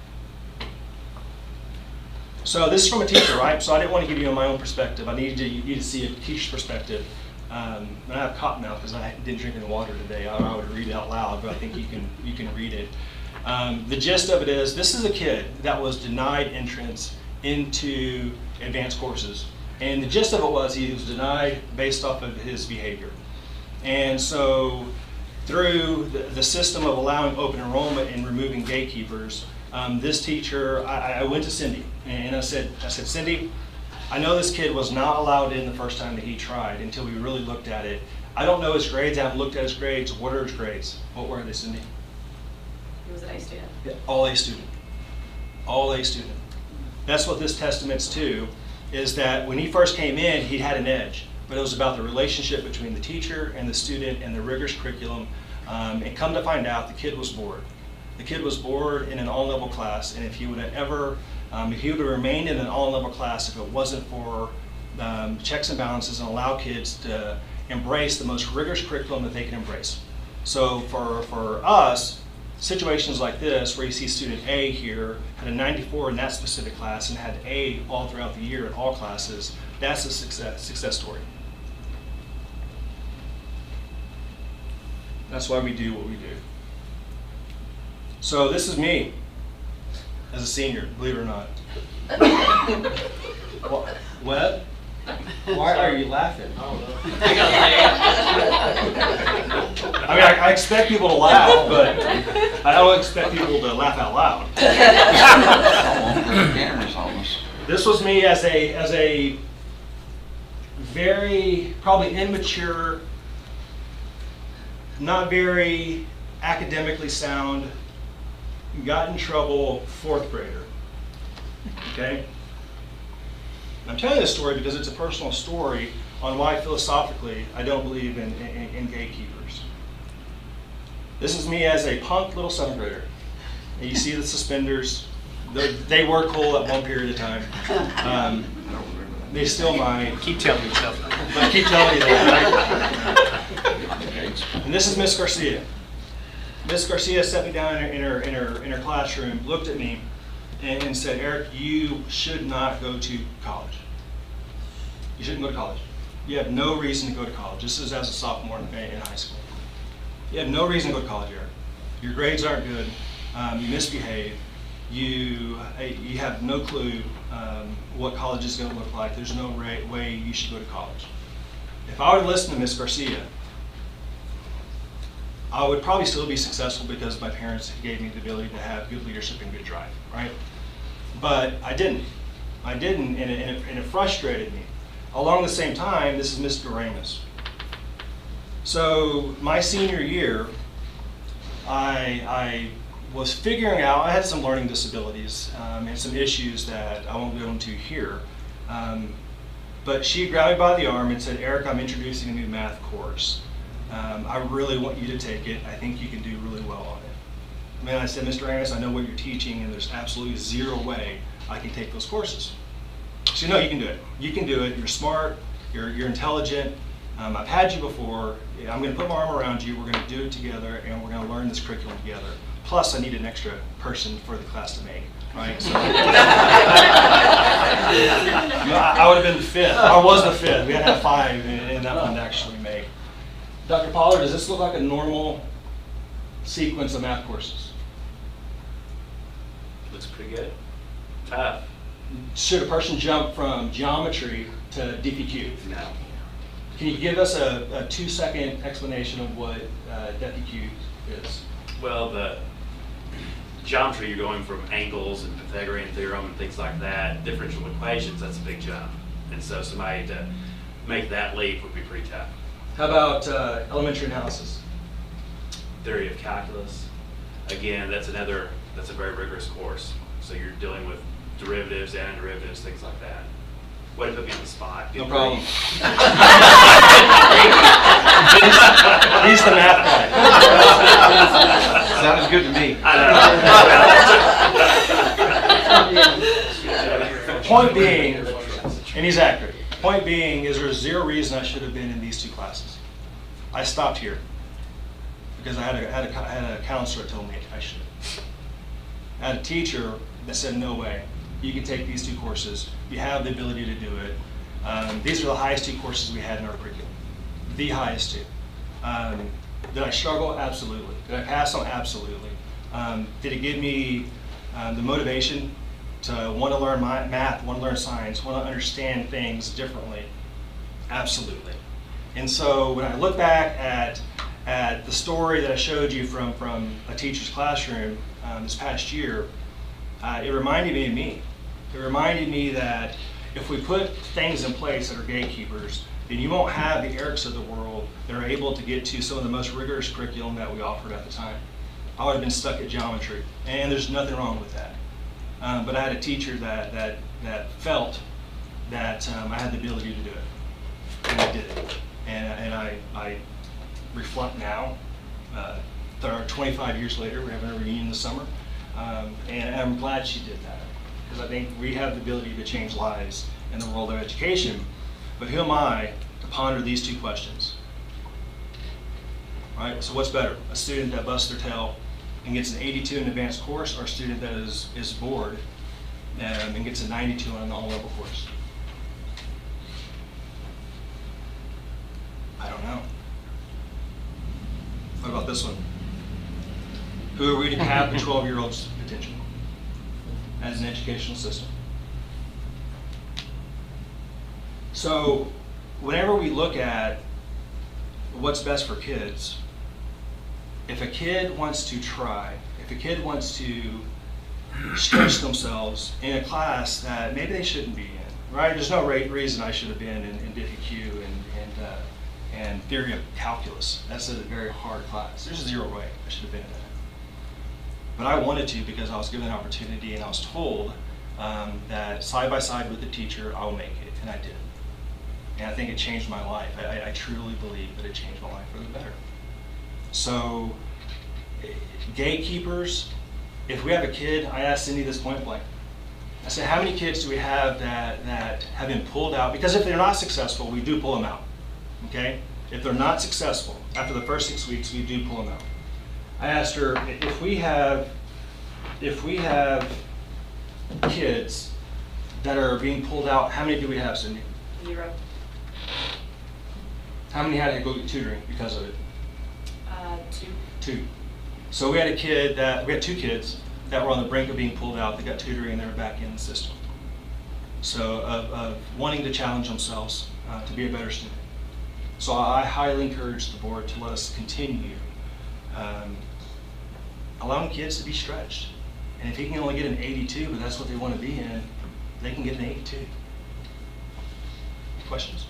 So this is from a teacher, right? So I didn't want to give you my own perspective. I needed you to see a teacher's perspective. And I have cotton mouth because I didn't drink any water today. I would read it out loud, but I think you can read it. The gist of it is, this is a kid that was denied entrance into advanced courses. And the gist of it was he was denied based off of his behavior. And so through the system of allowing open enrollment and removing gatekeepers, this teacher, I went to Cindy and I said, Cindy, I know this kid was not allowed in the first time that he tried until we really looked at it. I don't know his grades, I haven't looked at his grades. What are his grades? What were they, Cindy? He was an A student. Yeah, all A student. All A student. That's what this testaments to, is that when he first came in, he had an edge. But it was about the relationship between the teacher and the student and the rigorous curriculum. And come to find out, the kid was bored. The kid was bored in an all-level class, and if he would have ever, if he would have remained in an all-level class, if it wasn't for checks and balances and allow kids to embrace the most rigorous curriculum that they can embrace. So for us, situations like this, where you see student A here had a 94 in that specific class and had A all throughout the year in all classes, that's a success story. That's why we do what we do. So this is me as a senior, believe it or not. What? Why are you laughing? I mean, I expect people to laugh, but I don't expect people to laugh out loud. This was me as a very probably immature, not very academically sound, got in trouble 4th grader. Okay? I'm telling you this story because it's a personal story on why philosophically I don't believe in gatekeepers. This is me as a punk little 7th grader. And you see the suspenders. They were cool at one period of time. They still might. Keep telling yourself that. But keep telling you that, right? And this is Miss Garcia. Miss Garcia sat me down in her classroom, looked at me, and said, Eric, you should not go to college. You shouldn't go to college. You have no reason to go to college. This is as a sophomore in high school. You have no reason to go to college, Eric. Your grades aren't good. You misbehave. You have no clue what college is going to look like. There's no way you should go to college. If I would listen to Miss Garcia, I would probably still be successful because my parents gave me the ability to have good leadership and good drive, right? But I didn't. I didn't, and it frustrated me. Along the same time, this is Mr. Ramus. So my senior year, I was figuring out, I had some learning disabilities and some issues that I won't go into here. But she grabbed me by the arm and said, Eric, I'm introducing a new math course. I really want you to take it. I think you can do really well on it. Man, I said, Mr. Amos, I know what you're teaching, and there's absolutely zero way I can take those courses. She said, no, you can do it. You can do it. You're smart. You're intelligent. I've had you before. I'm going to put my arm around you. We're going to do it together, and we're going to learn this curriculum together. Plus, I need an extra person for the class to make. Right? So, I would have been the fifth. I was the fifth. We had to have 5 in that one to actually make. Dr. Pollard, does this look like a normal sequence of math courses? Looks pretty good. Tough. Should a person jump from geometry to DPQ? No. Can you give us a 2-second explanation of what DPQ is? Well, the geometry, you're going from angles and Pythagorean theorem and things like that. Differential equations, that's a big jump. And so somebody to make that leap would be pretty tough. How about elementary analysis? Theory of calculus. Again, that's a very rigorous course. So you're dealing with derivatives, antiderivatives, things like that. Way to put me on the spot. No problem. He's the math guy. Sounded good to me. Point being, and he's accurate. Point being is there's zero reason I should have been in these 2 classes. I stopped here because I had a counselor that told me I should. I had a teacher that said, no way, you can take these 2 courses. You have the ability to do it. These are the highest 2 courses we had in our curriculum. The highest 2. Did I struggle? Absolutely. Did I pass on? Absolutely. Did it give me the motivation to want to learn math, want to learn science, want to understand things differently? Absolutely. And so when I look back at the story that I showed you from a teacher's classroom this past year, it reminded me of me. It reminded me that if we put things in place that are gatekeepers, then you won't have the Erics of the world that are able to get to some of the most rigorous curriculum that we offered at the time. I would have been stuck at geometry, and there's nothing wrong with that. But I had a teacher that felt that I had the ability to do it, and I did it. And I reflect now, 25 years later, we're having a reunion this summer, and I'm glad she did that, because I think we have the ability to change lives in the world of education. But who am I to ponder these 2 questions? Right? So what's better, a student that busts their tail and gets an 82 in an advanced course, or a student that is bored and gets a 92 on an all-level course? I don't know. What about this one? Who are we to cap the 12-year-old's potential as an educational system? So whenever we look at what's best for kids, if a kid wants to try, if a kid wants to stretch themselves in a class that maybe they shouldn't be in, right? There's no reason I should have been in DPQ and theory of calculus. That's a very hard class. There's 0 way I should have been in that. But I wanted to because I was given an opportunity, and I was told that side by side with the teacher, I'll make it, and I did. And I think it changed my life. I truly believe that it changed my life for the better. So, gatekeepers, if we have a kid, I asked Cindy this point blank. I said, how many kids do we have that have been pulled out? Because if they're not successful, we do pull them out, okay? If they're not successful, after the first 6 weeks, we do pull them out. I asked her, if we have kids that are being pulled out, how many do we have, Cindy? 0. How many had to go get tutoring because of it? 2. 2. So we had 2 kids that were on the brink of being pulled out. They got tutoring and they were back in the system. So of wanting to challenge themselves to be a better student. So I highly encourage the board to let us continue allowing kids to be stretched. And if he can only get an 82, but that's what they want to be in, they can get an 82. Questions?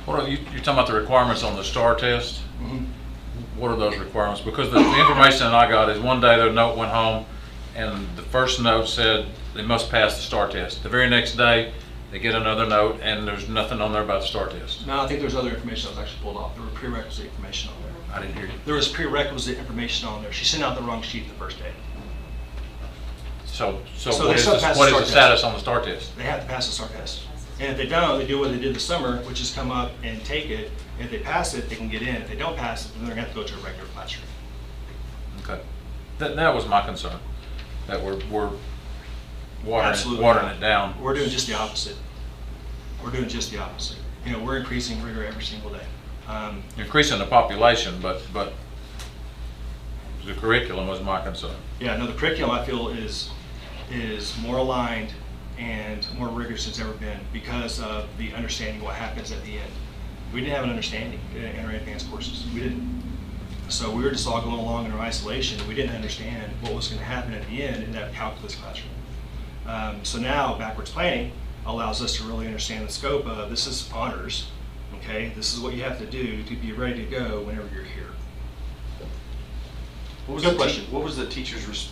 What are you're talking about the requirements on the STAR test? Mm-hmm. What are those requirements? Because the information that I got is one day their note went home and the first note said they must pass the STAR test. The very next day, they get another note, and there's nothing on there about the STAR test. No, I think there's other information that was actually pulled off. There were prerequisite information on there. I didn't hear you. There was prerequisite information on there. She sent out the wrong sheet the first day. So So what they is still the, pass what the is the STAR test. status on the STAR test? They have to pass the STAR test. And if they don't, they do what they did this summer, which is come up and take it. If they pass it, they can get in. If they don't pass it, then they're gonna have to go to a regular classroom. Okay. That was my concern, that we're Absolutely watering not. it down. We're doing just the opposite. We're doing just the opposite. You know, we're increasing rigor every single day. Increasing the population, but the curriculum was my concern. Yeah, no, the curriculum I feel is more aligned and more rigorous than it's ever been because of the understanding of what happens at the end. We didn't have an understanding in our advanced courses. We didn't. So we were just all going along in our isolation. We didn't understand what was going to happen at the end in that calculus classroom. So now backwards planning allows us to really understand the scope of this is honors, okay? This is what you have to do to be ready to go whenever you're here. What was Good the question. What was the teachers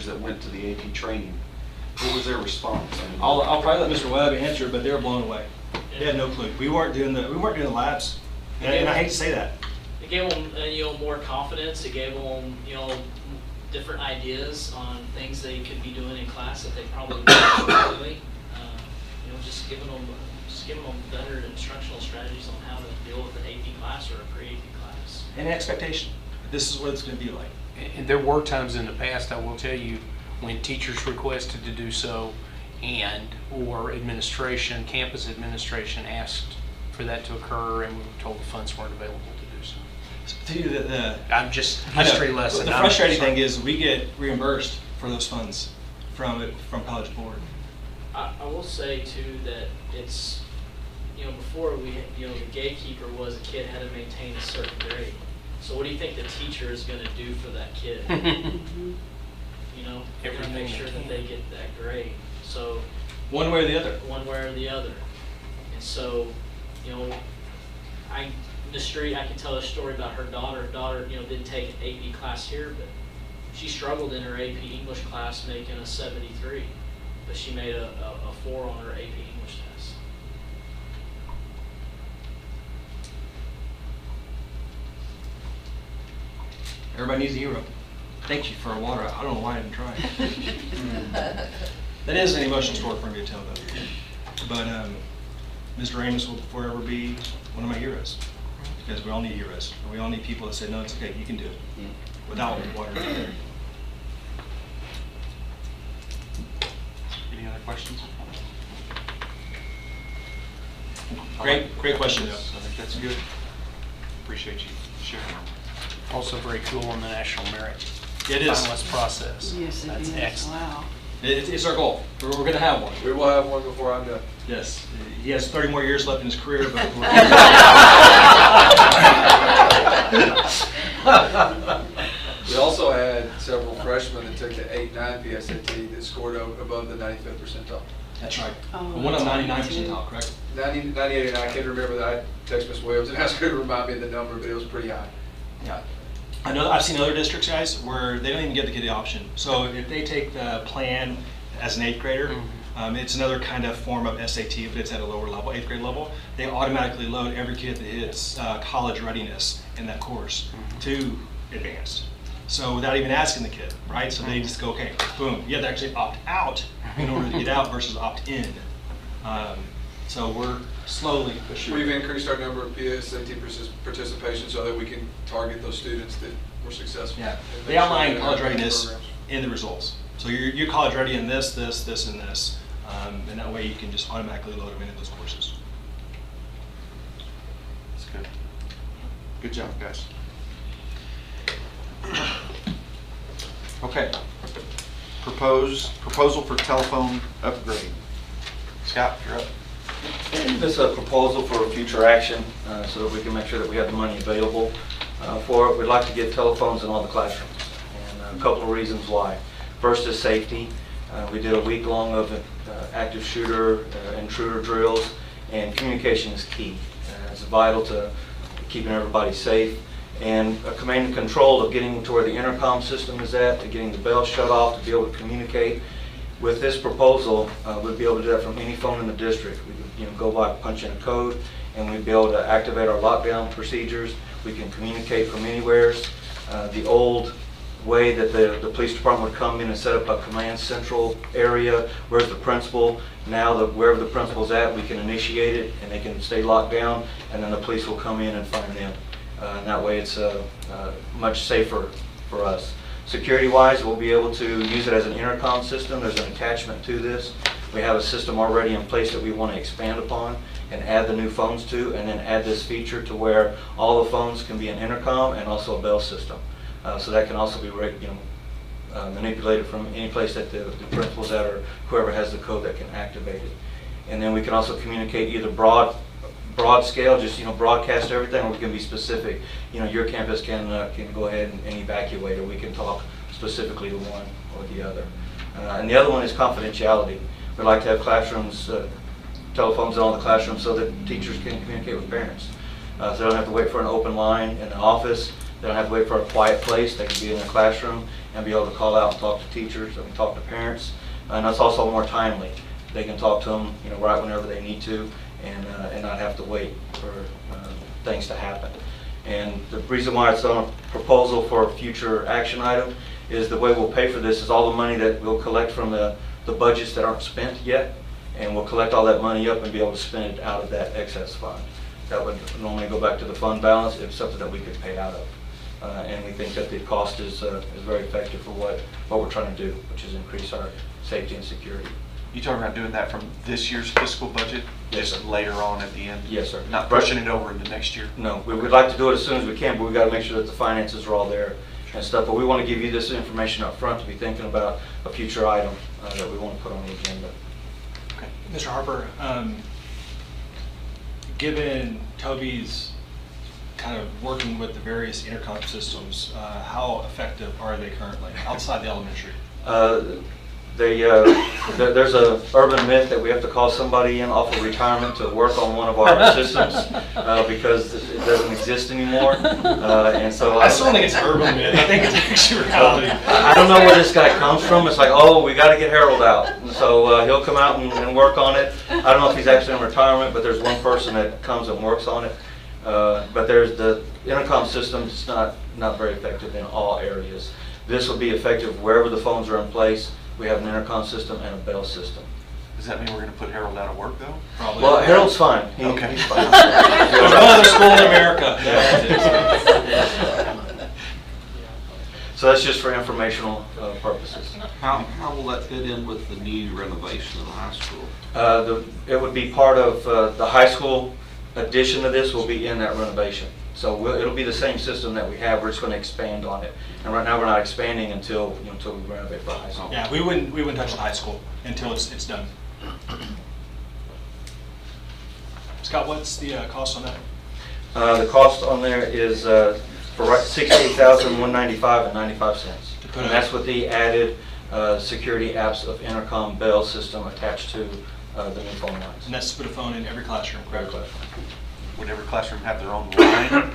that went to the AP training? What was their response? I'll probably let Mr. Webb answer, but they were blown away. They had no clue. We weren't doing the labs, and I hate to say that. It gave them, more confidence. It gave them, different ideas on things they could be doing in class that they probably weren't doing. Just giving them better instructional strategies on how to deal with an AP class or a pre-AP class. And expectation. This is what it's going to be like. And there were times in the past, I will tell you, when teachers requested to do so or administration, campus administration asked for that to occur, and we were told the funds weren't available to do so. I'm just history lesson. The frustrating thing is we get reimbursed for those funds from College Board. I will say too that it's, before the gatekeeper was a kid had to maintain a certain grade. So what do you think the teacher is going to do for that kid? They're going to make sure that they get that grade. So one way or the other. One way or the other. And so, the street, I can tell a story about her daughter. Her daughter, didn't take an AP class here, but she struggled in her AP English class making a 73. But she made a 4 on her AP English test. Everybody needs a hero. Thank you for our water. I don't know why I didn't try. That is an emotional story for me to tell, though. But Mr. Amos will forever be one of my heroes. Because we all need heroes. And we all need people that say, no, it's okay, you can do it. Without water. Any other questions? Great question, though. I think that's good. Appreciate you sharing. Also very cool on the national merit It is. finalist process. Yes, it That's is. excellent. Wow. It's our goal. We're going to have one. We will have one before I'm done. Yes. He has 30 more years left in his career, but We also had several freshmen that took the 8-9 PSAT that scored above the 95th percentile. That's right. Oh, One of that's 99 awesome. percentile, correct? 98, and I can't remember that. I text Ms. Williams and asked her to remind me of the number, but it was pretty high. Yeah. I know I've seen other districts, guys, where they don't even get the kid the option. So if they take the plan as an 8th grader, it's another kind of form of SAT, but it's at a lower level, 8th grade level. They automatically load every kid that hits college readiness in that course to advanced. So without even asking the kid, right? So they just go, okay, boom. You have to actually opt out in order to get out versus opt in. So we're slowly but surely. We've increased our number of PSAT participation so that we can target those students that were successful. Yeah, and they make sure outline they college have readiness programs. in the results. So you're college ready in this, and this. And that way you can just automatically load them into those courses. That's good. Good job, guys. Okay. Proposal for telephone upgrade. Scott, you're up. This is a proposal for a future action so that we can make sure that we have the money available for it. We'd like to get telephones in all the classrooms, and a couple of reasons why. First is safety. We did a week long of active shooter, intruder drills, and communication is key. It's vital to keeping everybody safe. and a command and control of getting to where the intercom system is at, to getting the bell shut off, to be able to communicate. With this proposal, we'd be able to do that from any phone in the district. We could go by, punch in a code, and we'd be able to activate our lockdown procedures. We can communicate from anywhere. The old way that the police department would come in and set up a command central area, where's the principal, now that wherever the principal's at, we can initiate it and they can stay locked down, and then the police will come in and find them. And that way it's much safer for us. Security-wise, we'll be able to use it as an intercom system. There's an attachment to this. We have a system already in place that we want to expand upon and add the new phones to, and then add this feature to where all the phones can be an intercom and also a bell system. So that can also be manipulated from any place that the principal's at, or whoever has the code that can activate it. And then we can also communicate either broad scale, just broadcast everything, or we can be specific. Your campus can go ahead and evacuate, or we can talk specifically to one or the other. And the other one is confidentiality. We like to have classrooms, telephones in all the classrooms, so that teachers can communicate with parents. So they don't have to wait for an open line in the office. They don't have to wait for a quiet place. They can be in their classroom and be able to call out and talk to teachers and talk to parents. And that's also more timely. They can talk to them, right whenever they need to, and not have to wait for things to happen. And the reason why it's on a proposal for a future action item is the way we'll pay for this is all the money that we'll collect from the budgets that aren't spent yet, and we'll collect all that money up and be able to spend it out of that excess fund. That would normally go back to the fund balance. It's something that we could pay out of. And we think that the cost is very effective for what we're trying to do, which is increase our safety and security. You talking about doing that from this year's fiscal budget, Yes, just sir. later on at the end? Yes, sir. Not pushing it over into next year? No, we would like to do it as soon as we can, but we've got to make sure that the finances are all there and stuff. But we want to give you this information up front to be thinking about a future item that we want to put on the agenda. Okay. Mr. Harper, given Toby's kind of working with the various intercom systems, how effective are they currently outside the elementary? There's a urban myth that we have to call somebody in off of retirement to work on one of our systems because it doesn't exist anymore. And so I still don't think it's an urban myth. I think it's actually reality. I don't know where this guy comes from. It's like, oh, we got to get Harold out. And so he'll come out and work on it. I don't know if he's actually in retirement, but there's one person that comes and works on it. But there's the intercom system. It's not very effective in all areas. This will be effective wherever the phones are in place. We have an intercom system and a bell system. Does that mean we're going to put Harold out of work, though? Probably. Well, Harold's fine. Okay. He's fine. There's no other school in America. So that's just for informational purposes. How will that fit in with the new renovation of the high school? It would be part of the high school addition to this will be in that renovation. So it'll be the same system that we have. We're just going to expand on it. And right now we're not expanding until we renovate the high school. Yeah, we wouldn't touch the high school until it's done. Scott, what's the cost on that? The cost on there is for $68,195.95, and that's with the added security apps of intercom bell system attached to the new phone lines. And that's to put a phone in every classroom, correct? Every classroom. Would every classroom have their own line?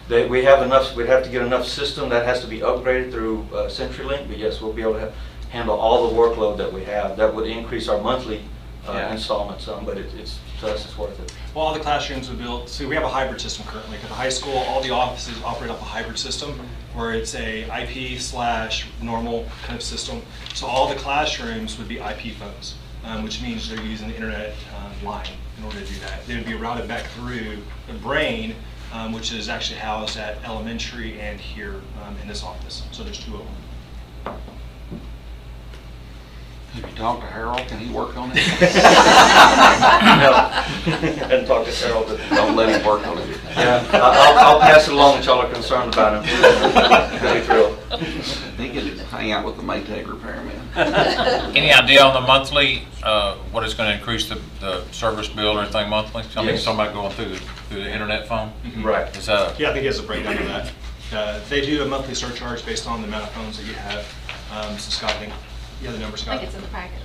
We'd have to get enough system that has to be upgraded through CenturyLink, but yes, we'll be able to handle all the workload that we have. That would increase our monthly installment some, but to us it's worth it. Well, all the classrooms are built, so we have a hybrid system currently. At the high school, all the offices operate off a hybrid system where it's a IP/normal kind of system. So all the classrooms would be IP phones, which means they're using the internet line in order to do that. They would be routed back through the brain, which is actually housed at elementary and here in this office. So there's two of them. Have you talked to Harold? Can he work on it? No, I hadn't talked to Harold. Don't let him work on it. Yeah, I'll pass it along that y'all are concerned about him. Really thrilled. He can hang out with the Maytag repairman. Any idea on the monthly, what it's going to increase the service bill or anything monthly? I mean, Yes. somebody going through the internet phone? Right. Is that Yeah, I think he has a breakdown of that. They do a monthly surcharge based on the amount of phones that you have. So Scott, I think you have the number, Scott? I think it's in the packet.